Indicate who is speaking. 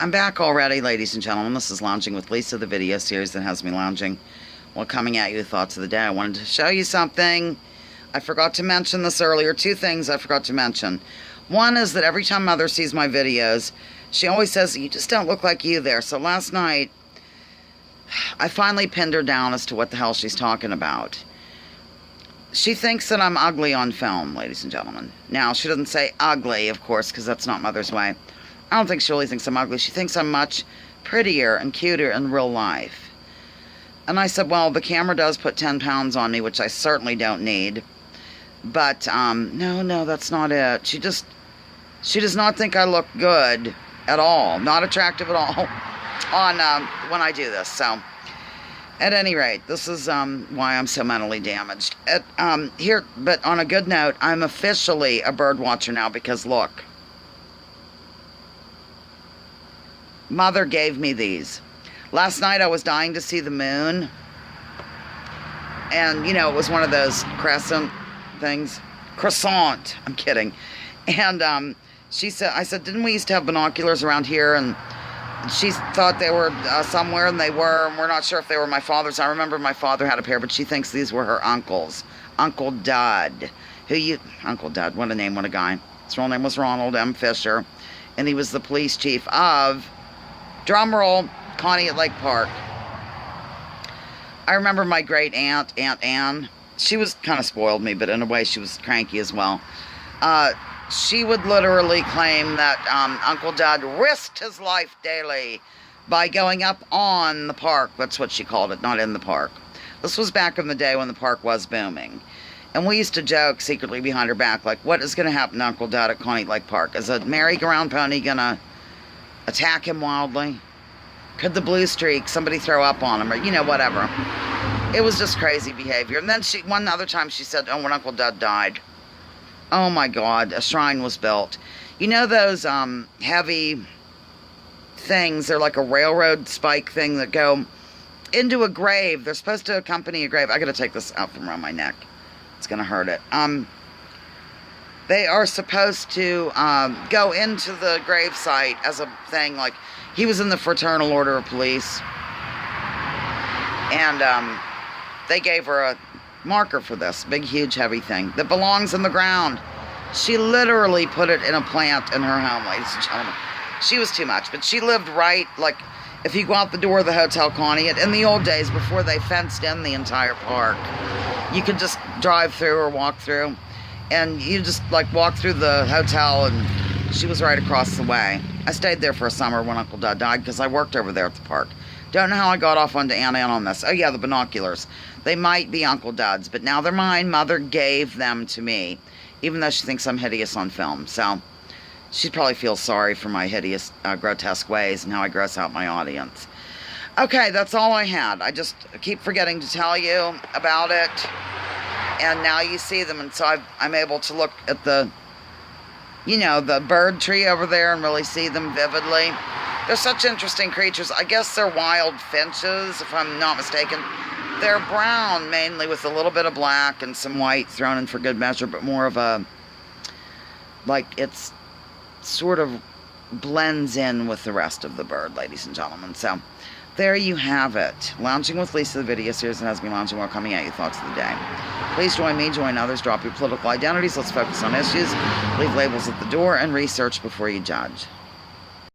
Speaker 1: I'm back already, ladies and gentlemen. This is Lounging with Lisa, the video series that has me lounging while coming at you with thoughts of the day. I wanted to show you something. I forgot to mention this earlier. Two things I forgot to mention. One is that every time Mother sees my videos, she always says, you just don't look like you there. So last night, I finally pinned her down as to what the hell she's talking about. She thinks that I'm ugly on film, ladies and gentlemen. Now, she doesn't say ugly, of course, because that's not Mother's way. I don't think she really thinks I'm ugly. She thinks I'm much prettier and cuter in real life. And I said, well, the camera does put 10 pounds on me, which I certainly don't need. But, no, that's not it. She does not think I look good at all. Not attractive at all on, when I do this. So, at any rate, this is, why I'm so mentally damaged. But on a good note, I'm officially a bird watcher now because look. Mother gave me these. Last night I was dying to see the moon. And, it was one of those crescent things. Croissant. I'm kidding. And I said, didn't we used to have binoculars around here? And she thought they were somewhere, and they were. And we're not sure if they were my father's. I remember my father had a pair, but she thinks these were her uncle's. Uncle Dud. Uncle Dud, what a name, what a guy. His real name was Ronald M. Fisher. And he was the police chief of, drumroll, Connie at Lake Park. I remember my great aunt, Aunt Ann. She was kind of spoiled me, but in a way she was cranky as well. She would literally claim that Uncle Dad risked his life daily by going up on the park. That's what she called it, not in the park. This was back in the day when the park was booming. And we used to joke secretly behind her back, like, what is going to happen to Uncle Dad at Connie Lake Park? Is a merry-go-round pony going to attack him wildly? Could the blue streak, somebody throw up on him, or, whatever. It was just crazy behavior. And then one other time she said, when Uncle Dud died, oh my God, a shrine was built. Those heavy things, they're like a railroad spike thing that go into a grave. They're supposed to accompany a grave. I gotta take this out from around my neck. It's gonna hurt it. They are supposed to go into the grave site as a thing, like he was in the Fraternal Order of Police. And they gave her a marker for this big, huge, heavy thing that belongs in the ground. She literally put it in a plant in her home, ladies and gentlemen. She was too much, but she lived right, like, if you go out the door of the Hotel Connie, in the old days, before they fenced in the entire park, you could just drive through or walk through. And you just, walk through the hotel, and she was right across the way. I stayed there for a summer when Uncle Dad died, because I worked over there at the park. Don't know how I got off onto Aunt Ann on this. Oh, yeah, the binoculars. They might be Uncle Dad's, but now they're mine. Mother gave them to me, even though she thinks I'm hideous on film. So she probably feels sorry for my hideous, grotesque ways and how I gross out my audience. Okay, that's all I had. I just keep forgetting to tell you about it. And now you see them, and so I'm able to look at the bird tree over there and really see them vividly. They're such interesting creatures. I guess they're wild finches, if I'm not mistaken. They're brown, mainly, with a little bit of black and some white thrown in for good measure, but more of a, it's sort of blends in with the rest of the bird, ladies and gentlemen. So, there you have it. Lounging with Lisa, the video series that has me lounging while coming at you thoughts of the day. Please join me, join others, drop your political identities. Let's focus on issues. Leave labels at the door and research before you judge.